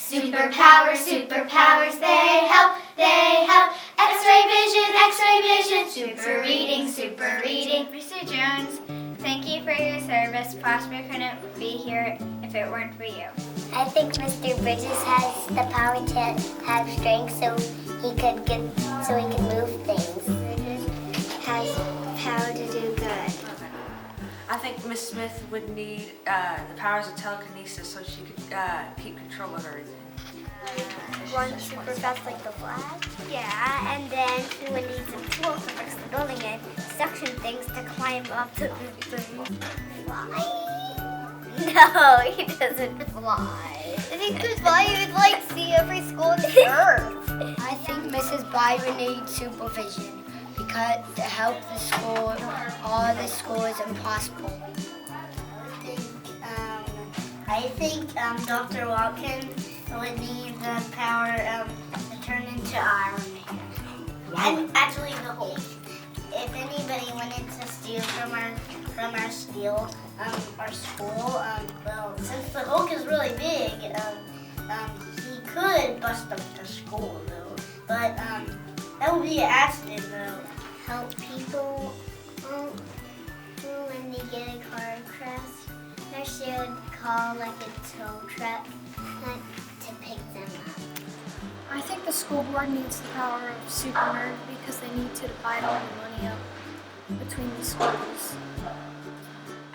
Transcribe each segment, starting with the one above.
Superpowers, superpowers, they help, they help. X-ray vision, super reading, super reading. Mr. Jones, thank you for your service. Prosper couldn't be here if it weren't for you. I think Mr. Bridges has the power to have strength so he could move things. Bridges has power to do good. I think Miss Smith would need the powers of telekinesis so she could keep control of everything. Run super fast like the Flash? Yeah, and then she would need some tools to fix the building and suction things to climb up the thing. No, he doesn't fly. If he could fly, he would like see every school on the earth. I think Mrs. Byron needs supervision because to help the school, all the school is impossible. I think Dr. Watkins would need the power to turn into Iron Man. And actually the Hulk. If anybody wanted to steal from our school, well, since the Hulk is really big, he could bust up the school though. But that would be an accident though. Help people when they get a car crash. She would call like a tow truck to pick them up. I think the school board needs the power of Super Nerd because they need to divide all the money up between the schools.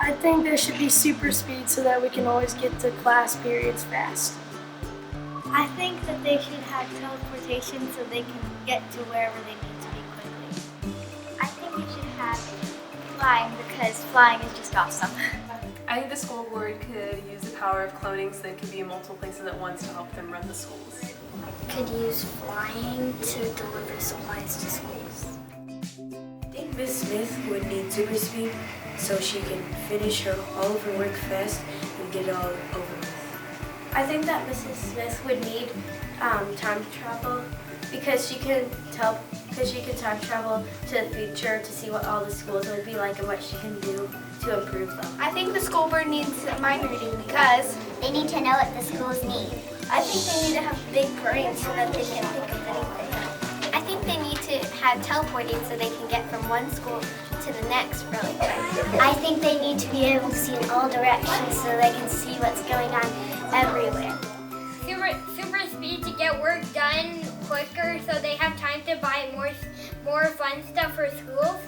I think there should be super speed so that we can always get to class periods fast. I think that they should have teleportation so they can get to wherever they need to be quickly. I think we should have flying because flying is just awesome. I think the school board could use the power of cloning so they could be in multiple places at once to help them run the schools. Could use flying to deliver supplies to schools. I think Miss Smith would need super speed so she can finish all of her work fast and get it all over with. I think that Mrs. Smith would need time travel because she could time travel to the future to see what all the schools would be like and what she can do to improve them. I think the school board needs mind reading because They need to know what the schools need. I think they need to have big brains so that they can think of anything. I think they need to have teleporting so they can get from one school to the next really quick. I think they need to be able to see in all directions so they can see what's going on everywhere. Super speed to get work done quicker so they have time to buy more fun stuff for schools.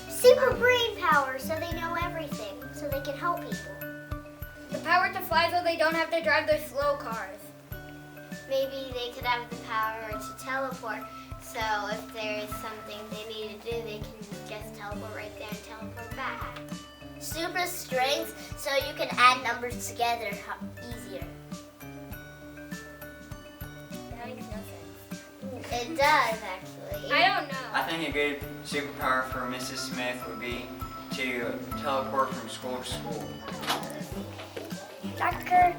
Super brain power so they know everything, so they can help people. The power to fly so they don't have to drive their slow cars. Maybe they could have the power to teleport, so if there is something they need to do, they can just teleport right there and teleport back. Super strength so you can add numbers together easier. That makes no sense. It does actually. I don't know. I think a good superpower for Mrs. Smith would be to teleport from school to school. Dr.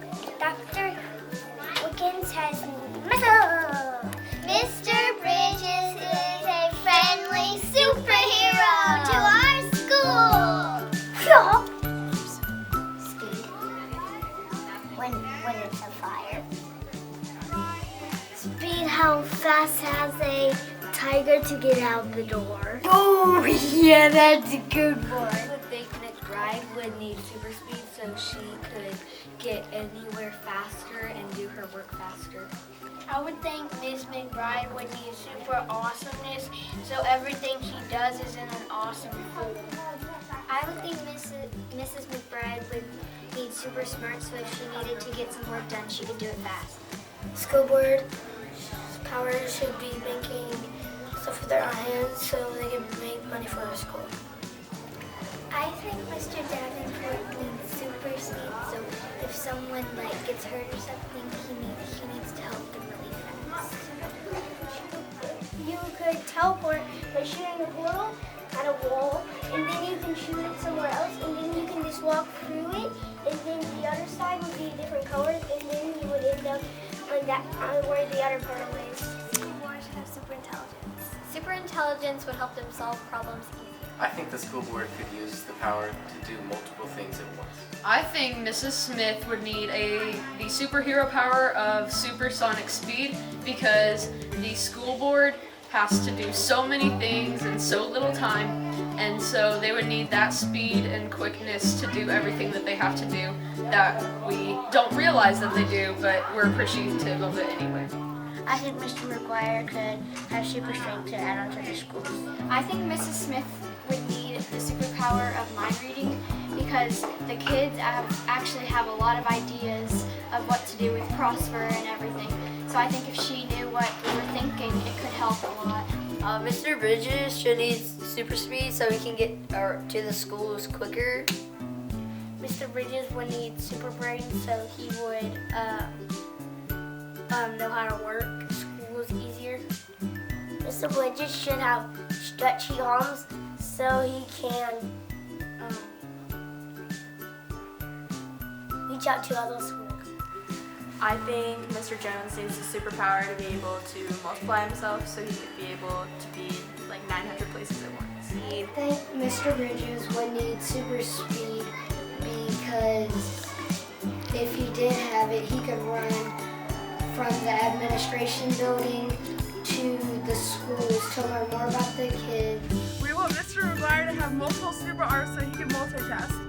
Wiggins has muscle. Mr. Bridges is a friendly superhero to our school. Speed. When it's a fire. Speed, how fast has a tiger to get out the door? Oh, yeah, that's a good one. I would think Miss Bride would need super speed so she could get anywhere faster and do her work faster. I would think Miss McBride would need super awesomeness so everything she does is in an awesome form. I would think Mrs. McBride would need super smart, so if she needed to get some work done, she could do it fast. School board power should be making stuff with their hands so they can make money for the school. I think Mr. Davenport needs super speed, so if someone gets hurt or something, he needs to help them really fast. You could teleport by shooting a portal at a wall, and then you can shoot it somewhere else, and then you can just walk through it, and then the other side would be different colors, and then you would end up where the other portal is. School boards have super intelligence. Super intelligence would help them solve problems easier. I think the school board could use the power to do multiple things at once. I think Mrs. Smith would need the superhero power of supersonic speed because the school board has to do so many things in so little time, and so they would need that speed and quickness to do everything that they have to do that we don't realize that they do, but we're appreciative of it anyway. I think Mr. McGuire could have super strength to add on to the schools. I think Mrs. Smith would need the superpower of mind reading because the kids actually have a lot of ideas of what to do with Prosper and everything. So I think if she knew what we were thinking, it could help a lot. Mr. Bridges should need super speed so he can get to the schools quicker. Mr. Bridges would need super brain so he would know how to work schools easier. Mr. Bridges should have stretchy arms so he can reach out to other schools. I think Mr. Jones needs a superpower to be able to multiply himself so he could be able to be like 900 places at once. I think Mr. Bridges would need super speed because if he did have it, he could run from the administration building to the schools to learn more about the kids. We want Mr. McGuire to have multiple super arms so he can multitask.